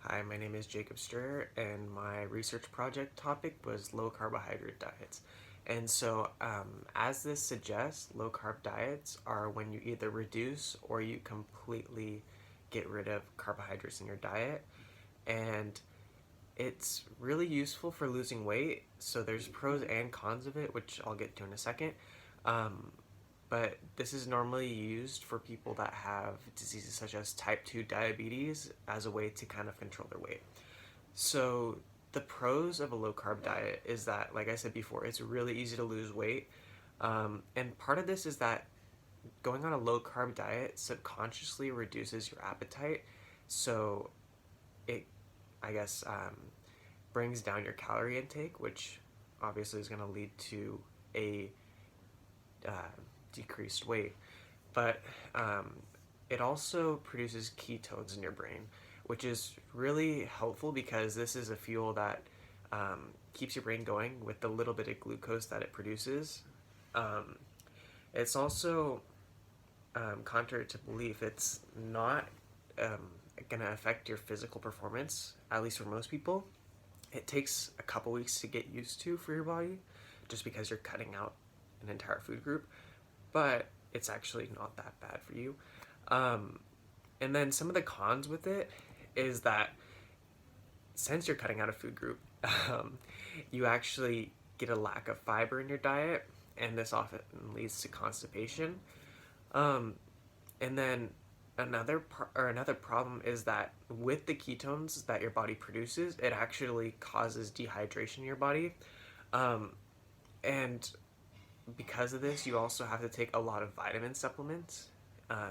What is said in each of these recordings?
Hi, my name is Jacob Strayer, and my research project topic was low carbohydrate diets. As this suggests, low carb diets are when you either reduce or you completely get rid of carbohydrates in your diet. And it's really useful for losing weight. So there's pros and cons of it, which I'll get to in a second. Um, but this is normally used for people that have diseases such as type 2 diabetes as a way to kind of control their weight. So, the pros of a low carb diet is that, like I said before, it's really easy to lose weight. And part of this is that going on a low carb diet subconsciously reduces your appetite. So, it, I guess, brings down your calorie intake, which obviously is going to lead to a uh, decreased weight. But it also produces ketones in your brain, which is really helpful because this is a fuel that keeps your brain going with the little bit of glucose that it produces. Um, it's also, contrary to belief, it's not um, going to affect your physical performance, at least for most people. It takes a couple weeks to get used to for your body just because you're cutting out an entire food group, but it's actually not that bad for you. Um, and then some of the cons with it is that since you're cutting out a food group, um, you actually get a lack of fiber in your diet, and this often leads to constipation. Um, and then another problem is that with the ketones that your body produces, it actually causes dehydration in your body. Um, and because of this, you also have to take a lot of vitamin supplements.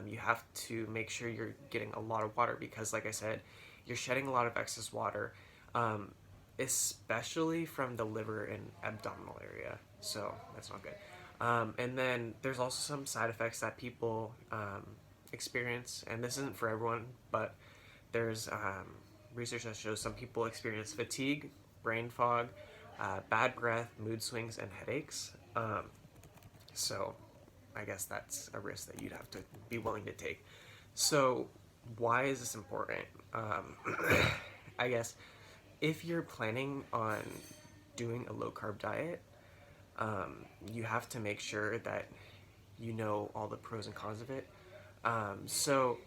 You have to make sure you're getting a lot of water because, like I said, you're shedding a lot of excess water, um, especially from the liver and abdominal area. So that's not good. And then there's also some side effects that people experience, and this isn't for everyone, but there's research that shows some people experience fatigue, brain fog, bad breath, mood swings, and headaches. So I guess that's a risk that you'd have to be willing to take. So why is this important? I guess if you're planning on doing a low carb diet, you have to make sure that you know all the pros and cons of it. So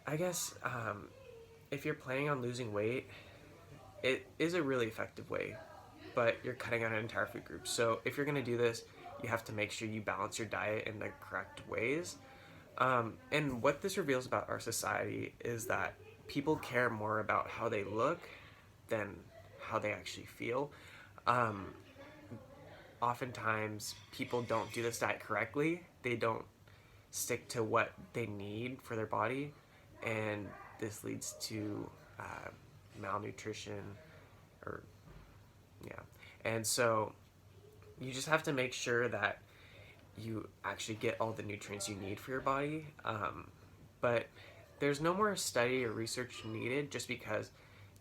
I guess if you're planning on losing weight, it is a really effective way, but you're cutting out an entire food group. So if you're going to do this, you have to make sure you balance your diet in the correct ways. And what this reveals about our society is that people care more about how they look than how they actually feel. Um, Oftentimes, people don't do this diet correctly. They don't stick to what they need for their body, and this leads to malnutrition or yeah. And so you just have to make sure that you actually get all the nutrients you need for your body. But there's no more study or research needed just because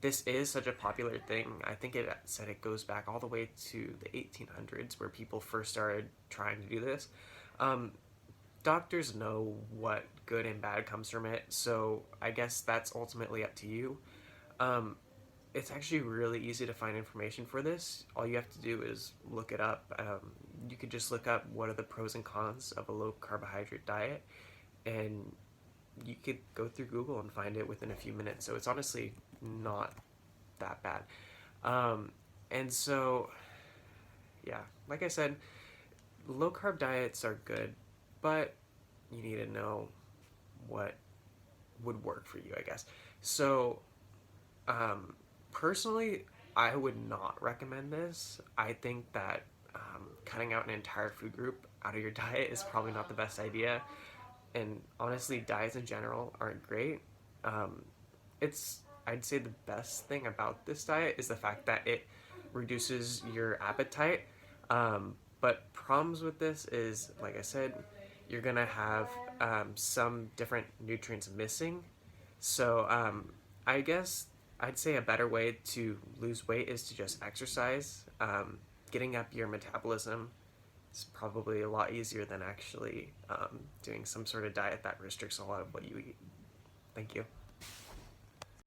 this is such a popular thing. I think it said it goes back all the way to the 1800s where people first started trying to do this. Um, Doctors know what good and bad comes from it, so I guess that's ultimately up to you. Um, it's actually really easy to find information for this. All you have to do is look it up. You could just look up what are the pros and cons of a low carbohydrate diet, and you could go through Google and find it within a few minutes. So it's honestly not that bad. Um, and so, yeah, like I said, low carb diets are good, but you need to know what would work for you, I guess. So, um, personally, I would not recommend this. I think that cutting out an entire food group out of your diet is probably not the best idea. And honestly, diets in general aren't great. Um, I'd say the best thing about this diet is the fact that it reduces your appetite. But problems with this is, like I said, you're gonna have some different nutrients missing. So I guess I'd say a better way to lose weight is to just exercise. Getting up your metabolism is probably a lot easier than actually doing some sort of diet that restricts a lot of what you eat. Thank you.